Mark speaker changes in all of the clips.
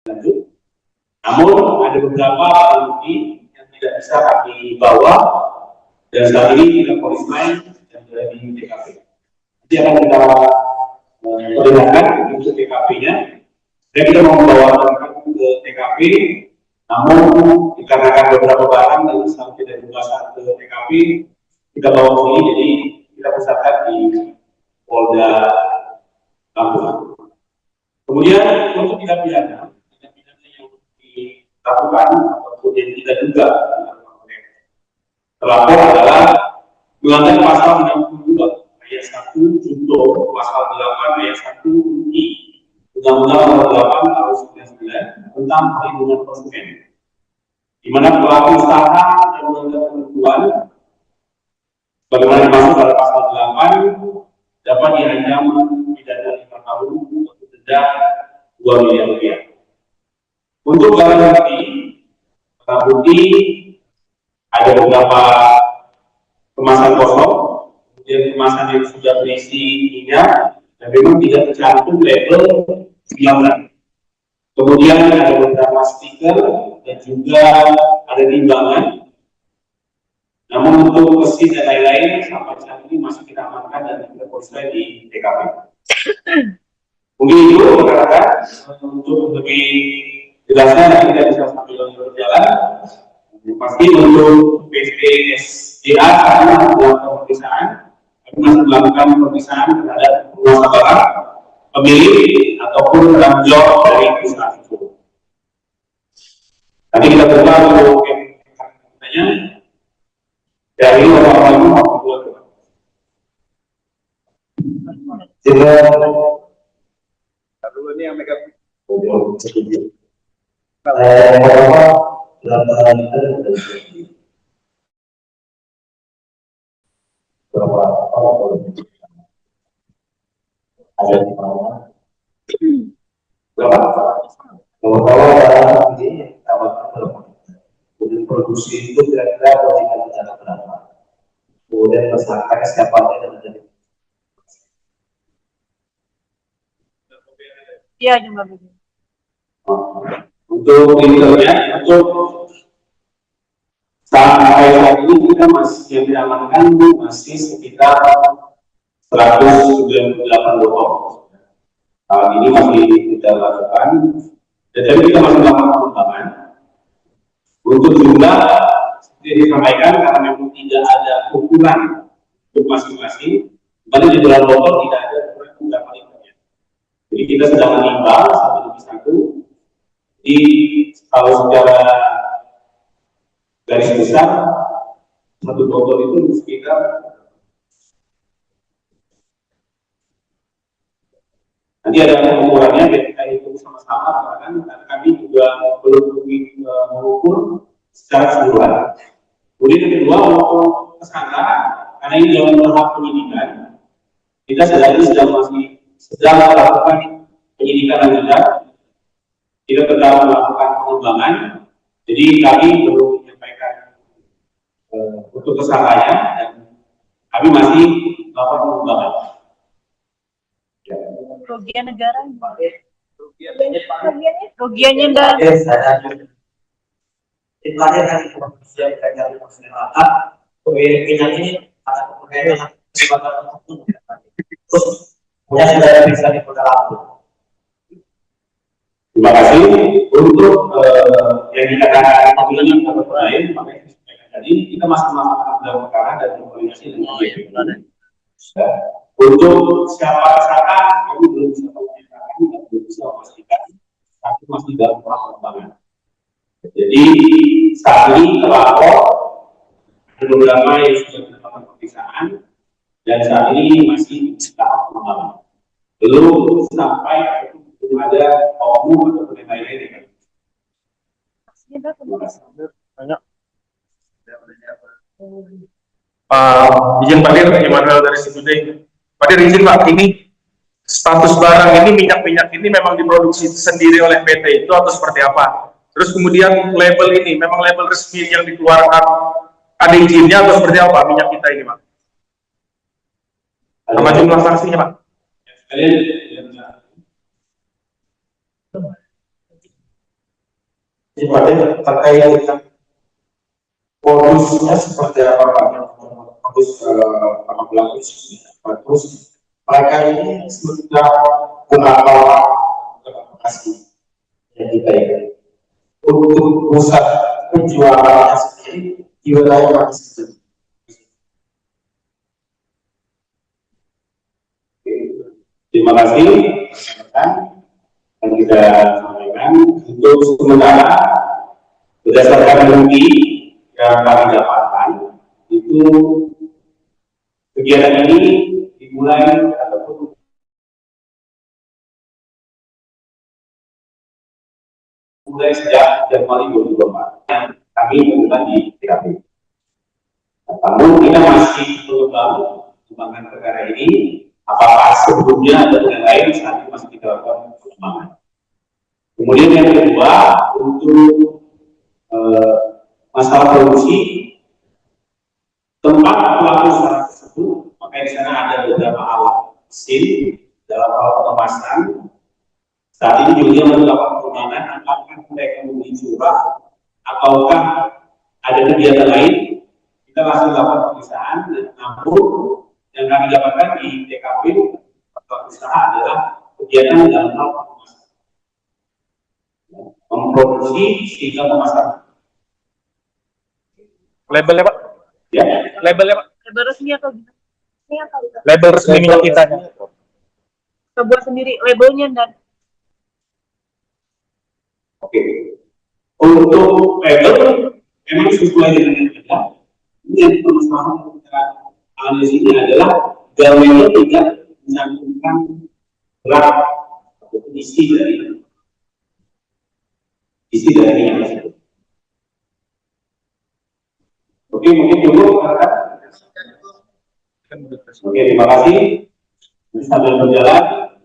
Speaker 1: lanjut. Namun ada beberapa bukti yang tidak bisa kami bawa dan saat ini kita polis lain yang berada di TKP. Nanti akan kita perdengarkan untuk TKP-nya dan kita mau membawa ke TKP. Namun dikarenakan beberapa barang yang sampai dari pembahasan ke TKP kita bawa ke sini, jadi kita pusatkan di Polda Lampung. Kemudian untuk tindak pidana yang dilakukan ataupun yang kita duga terlapor adalah melanggar pasal 62 ayat 1 junto pasal 8 ayat 1 I Undang-Undang Nomor 8 Tahun 99 tentang perlindungan konsumen, di mana pelaku usaha yang melanggar ketentuan bagaimana dimaksud pada pasal 8 dapat diancam pidana 5 tahun atau denda 2 miliar rupiah. Untuk barang bukti ada beberapa kemasan kosong, kemudian kemasan yang sudah berisi minyak dan memang tidak tercantum label siaran. Kemudian ada beberapa stiker dan juga ada timbangan. Namun untuk mesin dan lain-lain sampai saat ini masih kita amankan dan kita proses di TKP. Mungkin itu rekan-rekan untuk lebih jelasnya kita bisa sambil berjalan. Pasti untuk PPSDA kami melakukan pemeriksaan, kami masih melakukan pemeriksaan terhadap nasabah, pemilik ataupun penanggung jawab dari perusahaan itu. Nanti kita buka untuk yang bertanya dari orang-orang itu maupun keluarga.
Speaker 2: Lalu ini yang megang.
Speaker 1: Ada di bawah. Berapa? Kalau ini kemudian produksi itu kira-kira wajiban dana berapa? Kemudian tersangka siapa yang ada?
Speaker 3: Iya, jumlah begini.
Speaker 1: Untuk intelnya, untuk sampai saat ini kita masih yang diamankan masih sekitar 198 botol. Hal ini masih kita lakukan, dan kita masih melakukan pengembangan. Untuk jumlah seperti disampaikan karena memang tidak ada ukuran untuk masing-masing, karena di dalam botol tidak ada ukuran berapa liternya. Jadi kita sedang menimbang satu demi satu. Di kalau secara garis besar satu botol itu sekitar nanti ada pengukurannya biar kita hitung sama-sama karena kami juga belum mengukur secara keseluruhan. Kemudian yang kedua untuk tersangka karena ini dalam tahap penyidikan kita sedang melakukan penyidikan lanjutan. Kita sedang melakukan pengembangan, jadi kami belum menyampaikan untuk tersangkanya dan kami masih melakukan pengembangan.
Speaker 3: Kerugian negara, kerugiannya negara.
Speaker 4: Terakhir kali kemudian belajar masyarakat, minyak ini ada kemudian terus kemudian sudah bisa diperlakukan.
Speaker 1: Terima kasih untuk yang dikatakan pemilihan atau lain, makanya saya sampaikan tadi kita masih melakukan dalam perkara dan berkoordinasi dengan BPK. Untuk siapa tersangka kami belum bisa memastikan dan belum bisa memastikan, tapi masih dalam pengembangan. Jadi saat ini terlapor ada beberapa yang sudah dilakukan pemeriksaan dan saat ini masih tahap pengembangan. Belum sampai belum ada oknum atau lain-lain.
Speaker 2: Banyak. Izin Pak Dir, Immanuel dari Sibude. Pak Dir, izin Pak, ini status barang ini, minyak-minyak ini memang diproduksi sendiri oleh PT itu atau seperti apa? Terus kemudian label ini, memang label resmi yang dikeluarkan ada izinnya atau seperti apa minyak kita ini Pak? Sama jumlah sanksinya Pak?
Speaker 1: Sifatnya terkait dengan modusnya seperti apa Pak? Modus pengambilan terus mereka ini sudah menghafal aplikasi yang kita ini untuk pusat penjualannya sendiri di wilayah mana saja. Terima kasih dan kita sampaikan untuk sementara berdasarkan bukti yang kami dapatkan itu kegiatan ini dimulai ataupun mulai sejak Januari 2024 yang kami menggunakan di TKP. Namun kita masih mengembangkan perkara ini. Apakah sebelumnya ada yang lain saat ini masih kita lakukan pengembangan. Kemudian yang kedua untuk masalah produksi tempat pelaku usaha tersebut, maka di sana ada beberapa alat mesin dalam hal pengemasan. Saat ini juga melakukan pengembangan apakah mereka membeli curah ataukah ada kegiatan lain. Kita masih melakukan pemeriksaan, namun yang kami dapatkan di TKP pelaku usaha adalah kegiatan dalam hal pengemasan, memproduksi sehingga memasarkan.
Speaker 2: Labelnya Pak?
Speaker 1: Ya.
Speaker 2: Labelnya Pak?
Speaker 3: Label resmi atau gimana? Ini apa?
Speaker 2: Label resmi minyak kita.
Speaker 3: Kita buat sendiri labelnya dan
Speaker 1: Oke. Untuk label memang sesuai dengan yang ada. Ini yang permasalahan kita analisis ini adalah gambarnya tidak mencantumkan berat ataupun isi dari minyak tersebut. Oke, mungkin dulu rekan. Oke, terima kasih. Sambil berjalan,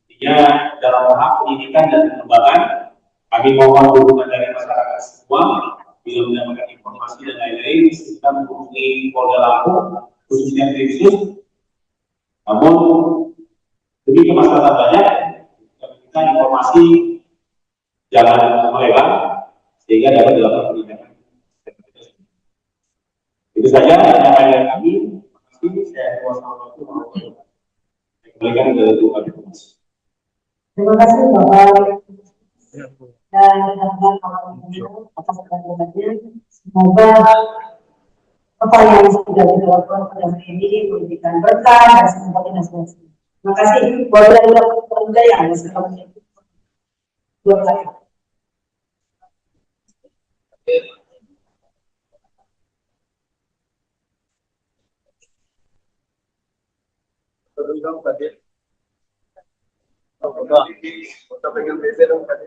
Speaker 1: intinya dalam tahap penyidikan dan pengembangan, kami mohon dukungan dari masyarakat semua. Bila mendapatkan informasi dan lain-lain, kita menghubungi Polda Lampung, khususnya Tripsus. Namun demi kemaslahatan banyak, kita informasi jangan melebar sehingga dapat dilakukan penindakan. Itu saja penyampaian dari kami. Terima kasih. Saya kuasa waktu kembalikan ke Tuhan.
Speaker 5: Terima kasih Bapak dan rekan-rekan kawan-kawan atas perhatiannya. Semoga apa yang sudah dilakukan pada hari ini memberikan berkah dan semoga tidak sia-sia. Terima kasih. Wabillahi yang wassalamualaikum warahmatullahi wabarakatuh.
Speaker 6: Kita pengen beda dong, Kak.